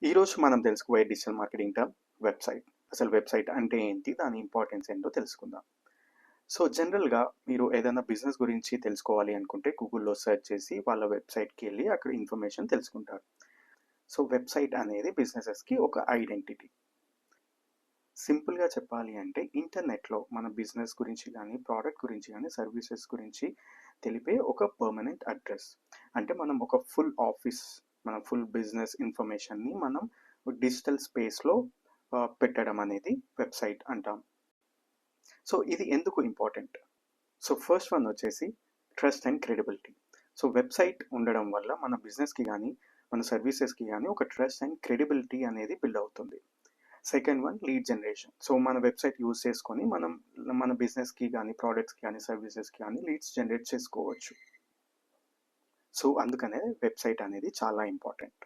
ఈరోజు మనం తెలుసుకోబోయే డిజిటల్ మార్కెటింగ్ టర్మ్ వెబ్సైట్. అసలు వెబ్సైట్ అంటే ఏంటి? దాని ఇంపార్టెన్స్ ఏంటో తెలుసుకుందాం. సో, జనరల్‌గా మీరు ఏదైనా బిజినెస్ గురించి తెలుసుకోవాలి అనుకుంటే గూగుల్‌లో సెర్చ్ చేసి వాళ్ళ వెబ్సైట్‌కి వెళ్లి అక్కడ ఇన్ఫర్మేషన్ తెలుసుకుంటారు. సో, వెబ్సైట్ అనేది బిజినెసెస్‌కి ఒక ఐడెంటిటీ. సింపుల్‌గా చెప్పాలి అంటే ఇంటర్నెట్‌లో మన బిజినెస్ గురించి గానీ, ప్రోడక్ట్ గురించి గానీ, సర్వీసెస్ గురించి తెలిపే ఒక పర్మనెంట్ అడ్రెస్. అంటే మనం ఒక ఫుల్ ఆఫీస్, మన ఫుల్ బిజినెస్ ఇన్ఫర్మేషన్‌ని మనం డిజిటల్ స్పేస్‌లో పెట్టడం అనేది వెబ్సైట్ అంటాం. సో, ఇది ఎందుకు ఇంపార్టెంట్? సో, ఫస్ట్ వన్ వచ్చేసి trust and credibility. So, website ఉండడం వల్ల మన బిజినెస్‌కి గానీ, మన సర్వీసెస్‌కి గానీ ఒక ట్రస్ట్ అండ్ క్రెడిబిలిటీ అనేది బిల్డ్ అవుతుంది. Second one lead generation. So, మన వెబ్సైట్ యూజ్ చేసుకొని మనం మన బిజినెస్‌కి గానీ, ప్రొడక్ట్స్‌కి గానీ, సర్వీసెస్‌కి గానీ లీడ్స్ జనరేట్ చేసుకోవచ్చు. సో, అందుకనే వెబ్సైట్ అనేది చాలా ఇంపార్టెంట్.